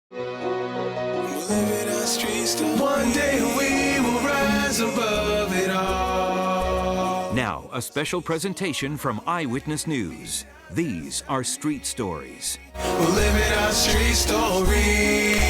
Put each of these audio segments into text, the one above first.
One day we will rise above it all. Now, a special presentation from Eyewitness News. These are Street Stories. We're living our street stories.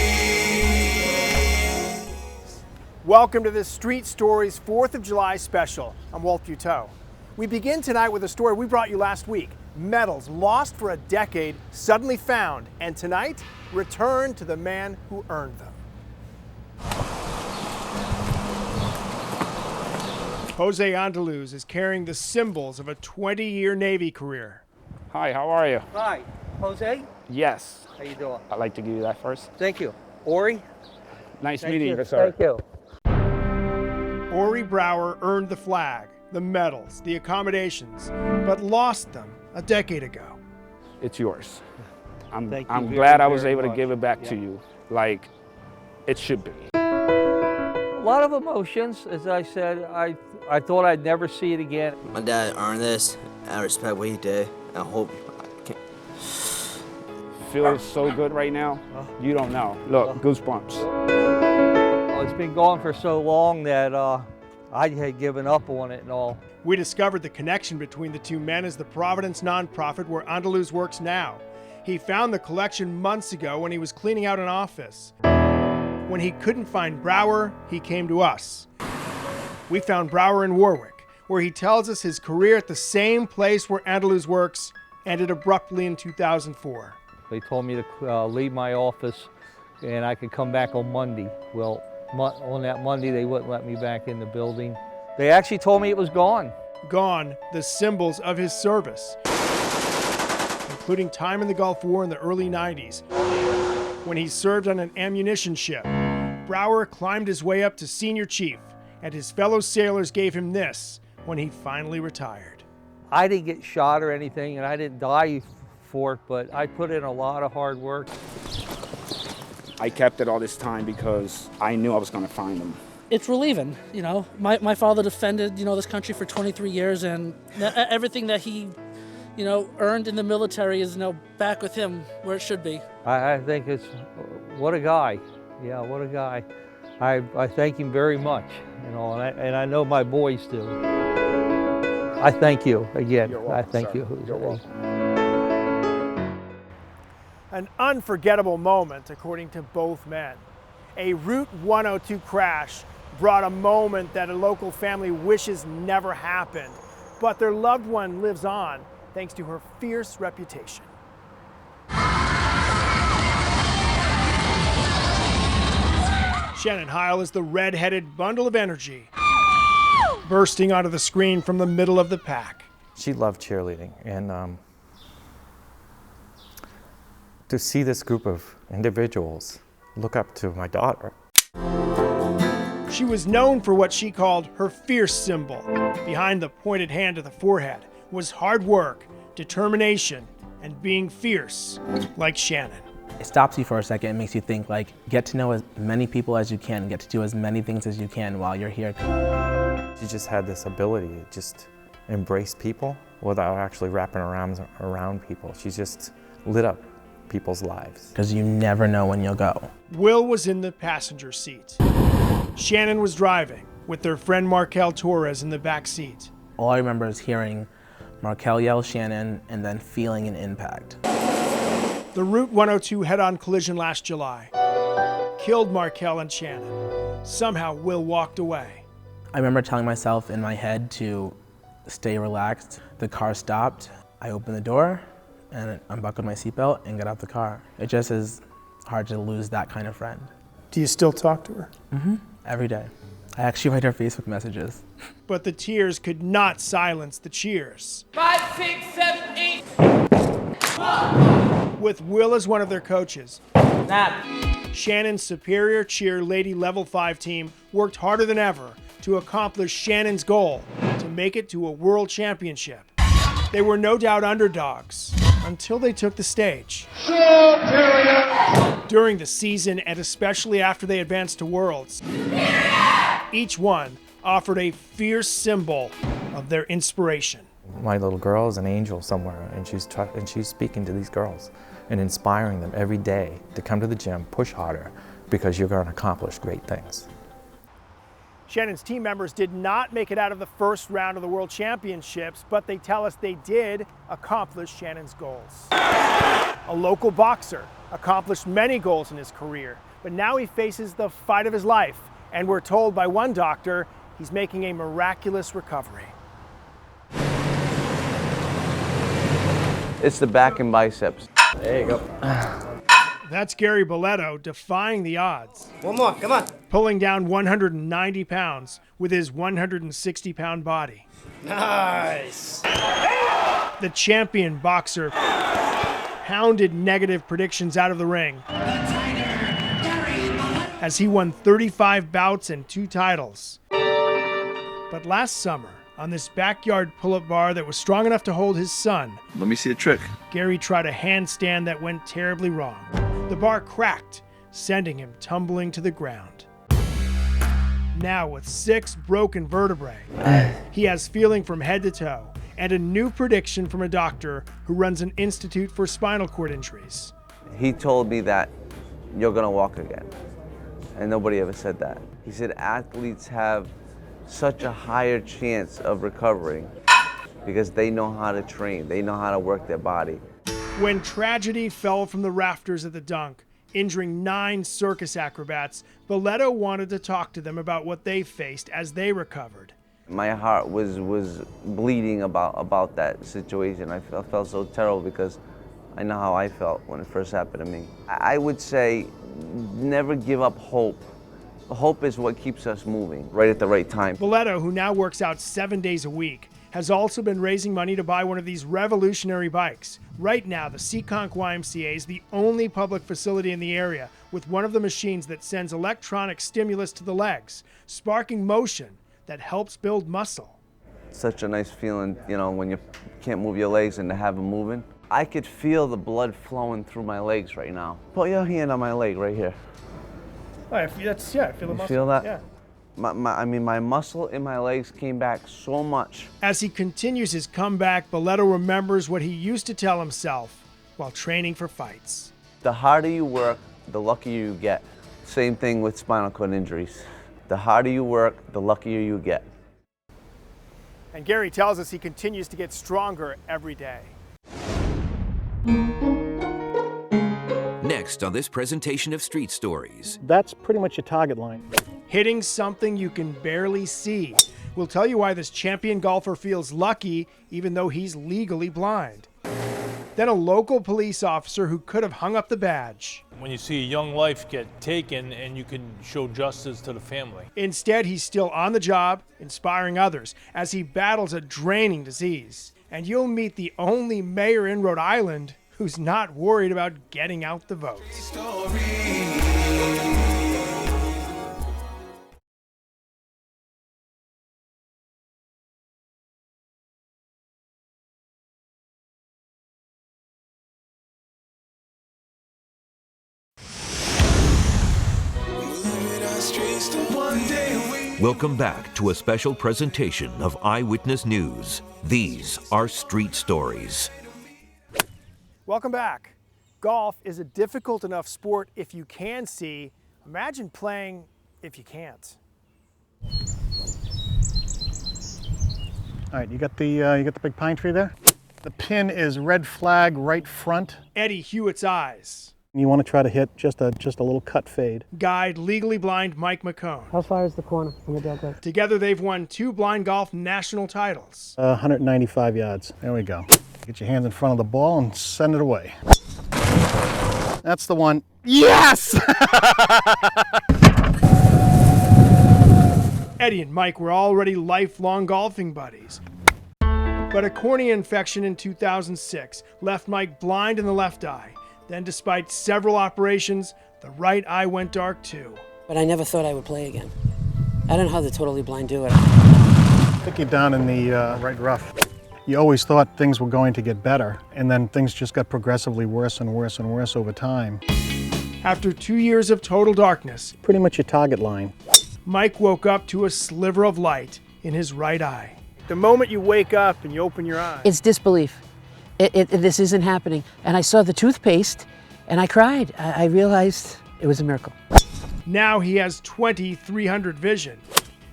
Welcome to this Street Stories 4th of July special. I'm Walt Buteau. We begin tonight with a story we brought you last week. Medals lost for a decade, suddenly found, and tonight, returned to the man who earned them. Jose Andaluz is carrying the symbols of a 20-year Navy career. Hi, how are you? Hi, Jose. Yes. How you doing? I'd like to give you that first. Thank you. Ori. Nice meeting you, sir. Thank you. Ori Brower earned the flag, the medals, the accommodations, but lost them a decade ago. It's yours. I'm Thank you glad I was very able to much. give it back to Yeah. you like it should be. A lot of emotions, as I said. I thought I'd never see it again. My dad earned this. I respect what he did. I hope I can. Feels so good right now. You don't know. Look, goosebumps. Oh, it's been gone for so long that I had given up on it and all. We discovered the connection between the two men as the Providence nonprofit where Andaluz works now. He found the collection months ago when he was cleaning out an office. When he couldn't find Brower, he came to us. We found Brower in Warwick, where he tells us his career at the same place where Andaluz works ended abruptly in 2004. They told me to leave my office and I could come back on Monday. Well, on that Monday, they wouldn't let me back in the building. They actually told me it was gone. Gone, the symbols of his service, including time in the Gulf War in the early 90s, when he served on an ammunition ship. Brower climbed his way up to senior chief, and his fellow sailors gave him this when he finally retired. I didn't get shot or anything, and I didn't die for it, but I put in a lot of hard work. I kept it all this time because I knew I was going to find them. It's relieving, you know. My father defended, this country for 23 years, and everything that he, earned in the military is, back with him where it should be. I think it's, what a guy. Yeah, what a guy. I thank him very much, and I know my boys do. I thank you again. You're welcome, I thank sir. you, Jose. You're welcome. An unforgettable moment, according to both men. A Route 102 crash brought a moment that a local family wishes never happened, but their loved one lives on thanks to her fierce reputation. Shannon Heil is the red-headed bundle of energy, bursting onto the screen from the middle of the pack. She loved cheerleading, and to see this group of individuals look up to my daughter. She was known for what she called her fierce symbol. Behind the pointed hand to the forehead was hard work, determination, and being fierce, like Shannon. It stops you for a second and makes you think, get to know as many people as you can, get to do as many things as you can while you're here. She just had this ability to just embrace people without actually wrapping around people. She just lit up people's lives. Because you never know when you'll go. Will was in the passenger seat. Shannon was driving, with their friend Markel Torres in the back seat. All I remember is hearing Markel yell Shannon and then feeling an impact. The Route 102 head-on collision last July killed Markel and Shannon. Somehow, Will walked away. I remember telling myself in my head to stay relaxed. The car stopped. I opened the door and unbuckled my seatbelt and got out the car. It just is hard to lose that kind of friend. Do you still talk to her? Mm-hmm. Every day. I actually write her Facebook messages. But the tears could not silence the cheers. 5, 6, 7, 8. With Will as one of their coaches, Snap. Shannon's Superior Cheer Lady Level 5 team worked harder than ever to accomplish Shannon's goal to make it to a world championship. They were no doubt underdogs until they took the stage. During the season, and especially after they advanced to Worlds, each one offered a fierce symbol of their inspiration. My little girl is an angel somewhere, and she's speaking to these girls. and inspiring them every day to come to the gym, push harder, because you're going to accomplish great things. Shannon's team members did not make it out of the first round of the World Championships, but they tell us they did accomplish Shannon's goals. A local boxer accomplished many goals in his career, but now he faces the fight of his life, and we're told by one doctor he's making a miraculous recovery. It's the back and biceps. There you go. That's Gary Boletto defying the odds. One more, come on. Pulling down 190 pounds with his 160-pound body. Nice. The champion boxer hounded negative predictions out of the ring as he won 35 bouts and 2 titles. But last summer, on this backyard pull-up bar that was strong enough to hold his son, let me see a trick. Gary tried a handstand that went terribly wrong. The bar cracked, sending him tumbling to the ground. Now with 6 broken vertebrae, he has feeling from head to toe and a new prediction from a doctor who runs an institute for spinal cord injuries. He told me that you're gonna walk again. And nobody ever said that. He said athletes have such a higher chance of recovering because they know how to train, they know how to work their body. When tragedy fell from the rafters at the dunk, injuring 9 circus acrobats, Boletto wanted to talk to them about what they faced as they recovered. My heart was bleeding about that situation. I felt so terrible because I know how I felt when it first happened to me. I would say never give up hope. Hope is what keeps us moving right at the right time. Boletto, who now works out 7 days a week, has also been raising money to buy one of these revolutionary bikes. Right now, the Seekonk YMCA is the only public facility in the area with one of the machines that sends electronic stimulus to the legs, sparking motion that helps build muscle. Such a nice feeling, you know, when you can't move your legs and to have them moving. I could feel the blood flowing through my legs right now. Put your hand on my leg right here. Oh, I feel the muscle. Feel that? Yeah. My muscle in my legs came back so much. As he continues his comeback, Boletto remembers what he used to tell himself while training for fights. The harder you work, the luckier you get. Same thing with spinal cord injuries. The harder you work, the luckier you get. And Gary tells us he continues to get stronger every day. Next on this presentation of Street Stories. That's pretty much your target line. Hitting something you can barely see. We'll tell you why this champion golfer feels lucky even though he's legally blind. Then a local police officer who could have hung up the badge. When you see a young life get taken and you can show justice to the family. Instead, he's still on the job, inspiring others as he battles a draining disease. And you'll meet the only mayor in Rhode Island who's not worried about getting out the votes. Welcome back to a special presentation of Eyewitness News. These are Street Stories. Welcome back. Golf is a difficult enough sport if you can see. Imagine playing if you can't. All right, you got the big pine tree there? The pin is red flag right front. Eddie Hewitt's eyes. You want to try to hit just a little cut fade. Guide legally blind Mike McCone. How far is the corner from the dog leg? Together they've won 2 blind golf national titles. 195 yards. There we go. Get your hands in front of the ball and send it away. That's the one. Yes! Eddie and Mike were already lifelong golfing buddies. But a cornea infection in 2006 left Mike blind in the left eye. Then, despite several operations, the right eye went dark too. But I never thought I would play again. I don't know how the totally blind do it. Pick you down in the right rough. You always thought things were going to get better, and then things just got progressively worse and worse and worse over time. After 2 years of total darkness, pretty much your target line, Mike woke up to a sliver of light in his right eye. The moment you wake up and you open your eyes, It's disbelief. This isn't happening. And I saw the toothpaste and I cried. I realized it was a miracle. Now he has 20/300 vision,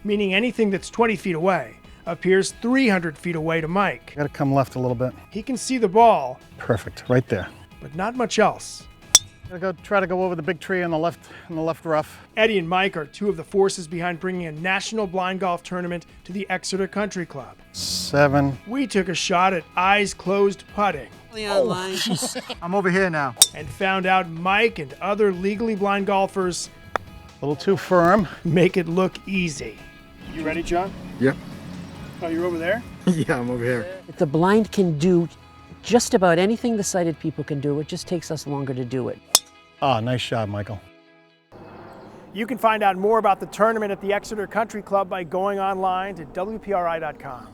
meaning anything that's 20 feet away appears 300 feet away to Mike. Gotta come left a little bit. He can see the ball, Perfect, right there. but not much else. Try to go over the big tree on the left rough. Eddie and Mike are two of the forces behind bringing a national blind golf tournament to the Exeter Country Club. 7. We took a shot at eyes closed putting. I'm over here now. And found out Mike and other legally blind golfers A little too firm. make it look easy. You ready, John? Yep. Oh, you're over there? Yeah, I'm over here. The blind can do just about anything the sighted people can do. It just takes us longer to do it. Ah, nice shot, Michael. You can find out more about the tournament at the Exeter Country Club by going online to WPRI.com.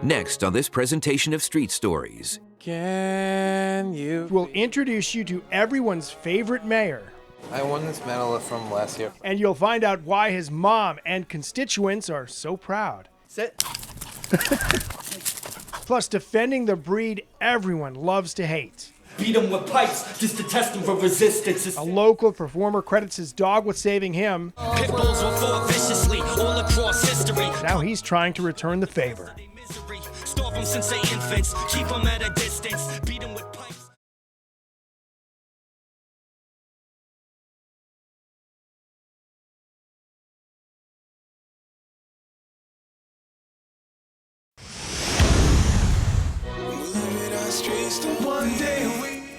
Next on this presentation of Street Stories. We'll introduce you to everyone's favorite mayor. I won this medal from last year. And you'll find out why his mom and constituents are so proud. Sit. Plus, defending the breed everyone loves to hate. Beat them with pipes just to test them for resistance. A local performer credits his dog with saving him. Pit bulls will fall viciously all across history. Now he's trying to return the favor. Starve them since they're infants, keep them at a distance, beat them with pipes.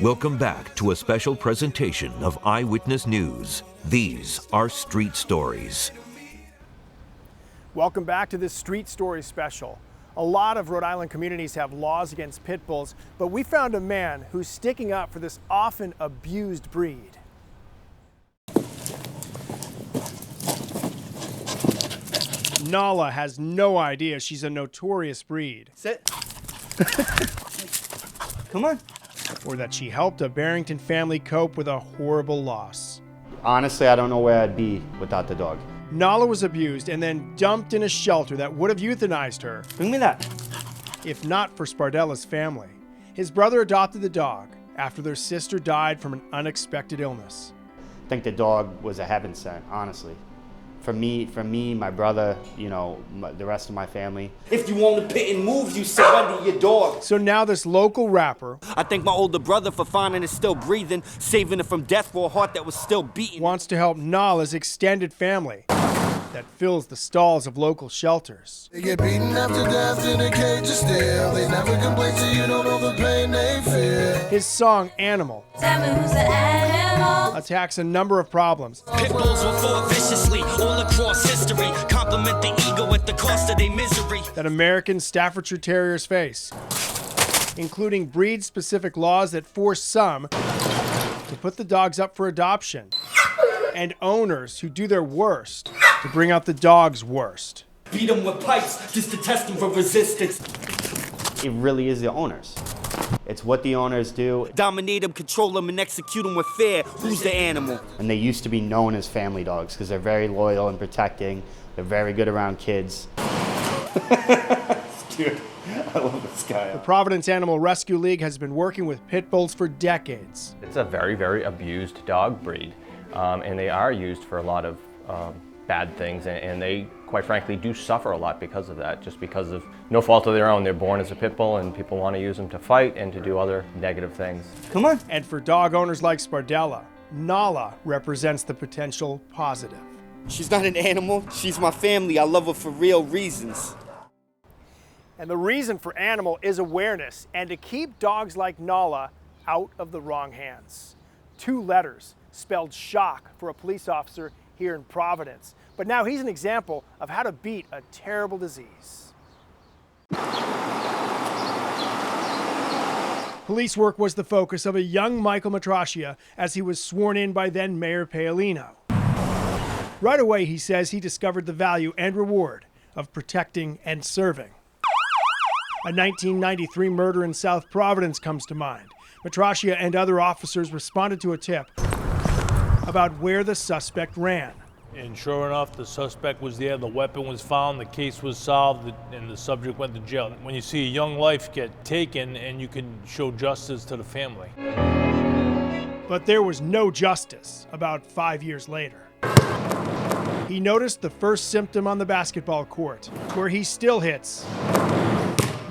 Welcome back to a special presentation of Eyewitness News. These are Street Stories. Welcome back to this Street Story special. A lot of Rhode Island communities have laws against pit bulls, but we found a man who's sticking up for this often abused breed. Nala has no idea she's a notorious breed. Sit. Come on. Or that she helped a Barrington family cope with a horrible loss. Honestly, I don't know where I'd be without the dog. Nala was abused and then dumped in a shelter that would have euthanized her. Bring me that. If not for Spardella's family. His brother adopted the dog after their sister died from an unexpected illness. I think the dog was a heaven sent, honestly. For me, my brother, the rest of my family. If you want to pit and move, you surrender your dog. So now this local rapper, I thank my older brother for finding it still breathing, saving it from death for a heart that was still beating. Wants to help Nala's extended family that fills the stalls of local shelters. They get beaten after death in a cage of steel. They never complain so you don't know the pain they feel. His song, Animal, attacks a number of problems. Pit bulls will fall viciously all across history, compliment the ego at the cost of their misery. That American Staffordshire Terriers face, including breed-specific laws that force some to put the dogs up for adoption, and owners who do their worst to bring out the dog's worst. Beat them with pipes just to test them for resistance. It really is the owners. It's what the owners do. Dominate them, control them, and execute them with fear. Who's the animal? And they used to be known as family dogs because they're very loyal and protecting. They're very good around kids. Dude, I love this guy. The Providence Animal Rescue League has been working with pit bulls for decades. It's a very, very abused dog breed, and they are used for a lot of bad things, and they, quite frankly, do suffer a lot because of that, just because of no fault of their own. They're born as a pit bull, and people want to use them to fight and to do other negative things. Come on. And for dog owners like Spardella, Nala represents the potential positive. She's not an animal. She's my family. I love her for real reasons. And the reason for Animal is awareness and to keep dogs like Nala out of the wrong hands. 2 letters spelled shock for a police officer here in Providence. But now he's an example of how to beat a terrible disease. Police work was the focus of a young Michael Matrascia as he was sworn in by then Mayor Paolino. Right away, he says he discovered the value and reward of protecting and serving. A 1993 murder in South Providence comes to mind. Matrascia and other officers responded to a tip about where the suspect ran. And sure enough, the suspect was there, the weapon was found, the case was solved, and the subject went to jail. When you see a young life get taken and you can show justice to the family. But there was no justice about 5 years later. He noticed the first symptom on the basketball court, where he still hits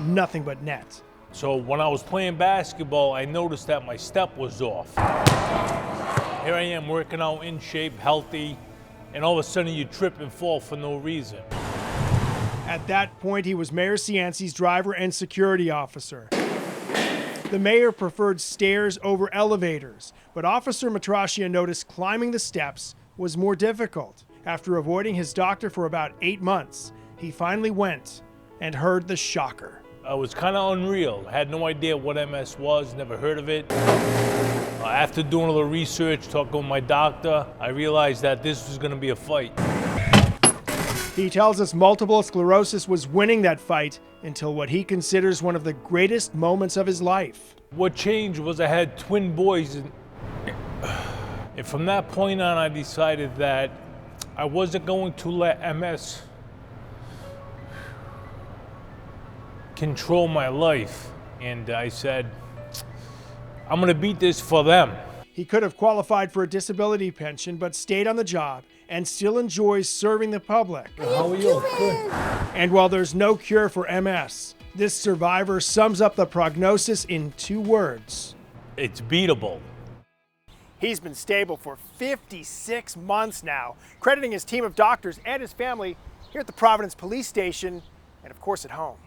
nothing but net. So when I was playing basketball, I noticed that my step was off. Here I am working out in shape, healthy, and all of a sudden you trip and fall for no reason. At that point, he was Mayor Cianci's driver and security officer. The mayor preferred stairs over elevators, but Officer Matrascia noticed climbing the steps was more difficult. After avoiding his doctor for about 8 months, he finally went and heard the shocker. I was kind of unreal. I had no idea what MS was, never heard of it. After doing a little research, talking with my doctor, I realized that this was going to be a fight. He tells us multiple sclerosis was winning that fight until what he considers one of the greatest moments of his life. What changed was I had twin boys, and from that point on, I decided that I wasn't going to let MS control my life. And I said, I'm gonna beat this for them. He could have qualified for a disability pension, but stayed on the job and still enjoys serving the public. How are you? Good. And while there's no cure for MS, this survivor sums up the prognosis in 2 words. It's beatable. He's been stable for 56 months now, crediting his team of doctors and his family here at the Providence Police Station, and of course at home.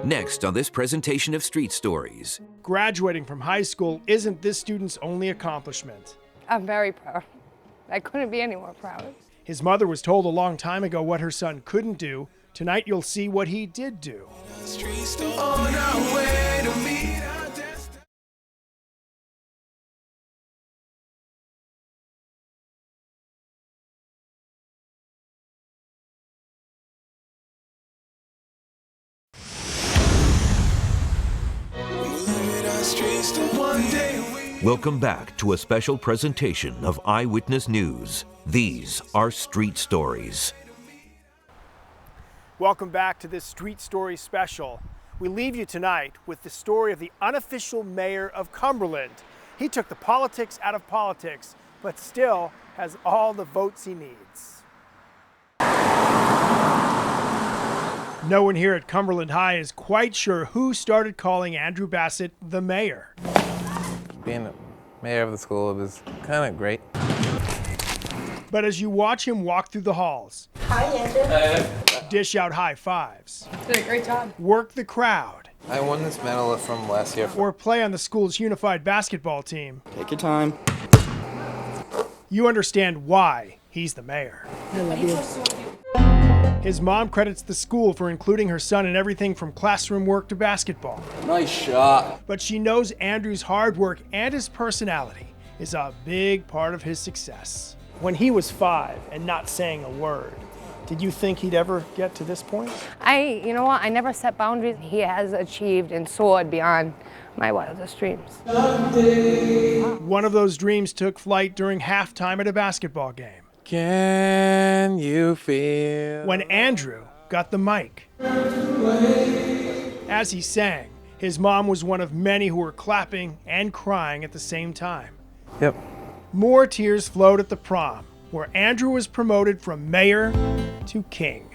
Next on this presentation of Street Stories. Graduating from high school isn't this student's only accomplishment. I'm very proud. I couldn't be any more proud. His mother was told a long time ago what her son couldn't do. Tonight you'll see what he did do. Welcome back to a special presentation of Eyewitness News. These are Street Stories. Welcome back to this Street Story special. We leave you tonight with the story of the unofficial mayor of Cumberland. He took the politics out of politics, but still has all the votes he needs. No one here at Cumberland High is quite sure who started calling Andrew Bassett the mayor. Being mayor of the school, it was kind of great. But as you watch him walk through the halls, Hi, Andrew. Dish out high fives, Did a great job. work the crowd, I won this medal from last year. or play on the school's unified basketball team, Take your time. you understand why he's the mayor. I love you. His mom credits the school for including her son in everything from classroom work to basketball. Nice shot. But she knows Andrew's hard work and his personality is a big part of his success. When he was 5 and not saying a word, did you think he'd ever get to this point? You know what? I never set boundaries. He has achieved and soared beyond my wildest dreams. One of those dreams took flight during halftime at a basketball game. Can you feel? When Andrew got the mic. As he sang, his mom was one of many who were clapping and crying at the same time. Yep. More tears flowed at the prom, where Andrew was promoted from mayor to king.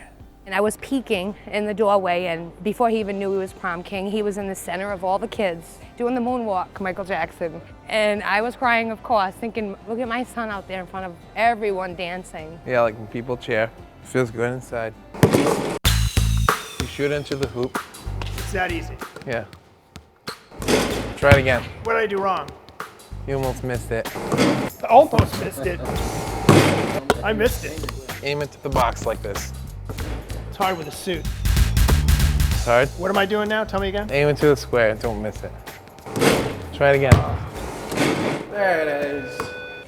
And I was peeking in the doorway, and before he even knew he was prom king, he was in the center of all the kids doing the moonwalk, Michael Jackson. And I was crying, of course, thinking, look at my son out there in front of everyone dancing. Yeah, like when people cheer. Feels good inside. You shoot into the hoop. It's that easy. Yeah. Try it again. What did I do wrong? You almost missed it. I almost missed it. I missed it. Aim it to the box like this. It's hard with a suit. It's hard. What am I doing now? Tell me again. Aim it to the square. Don't miss it. Try it again. There it is.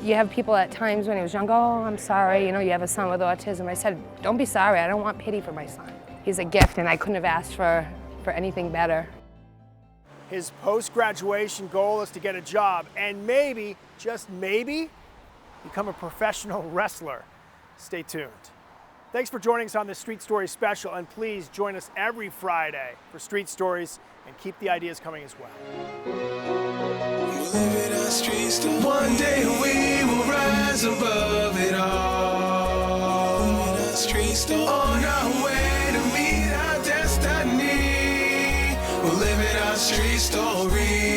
You have people at times when he was young, oh, I'm sorry, you know, you have a son with autism. I said, don't be sorry, I don't want pity for my son. He's a gift, and I couldn't have asked for anything better. His post-graduation goal is to get a job and maybe, just maybe, become a professional wrestler. Stay tuned. Thanks for joining us on this Street Stories special, and please join us every Friday for Street Stories and keep the ideas coming as well. One day we will rise above it all. On our way to meet our destiny. We're living our street story.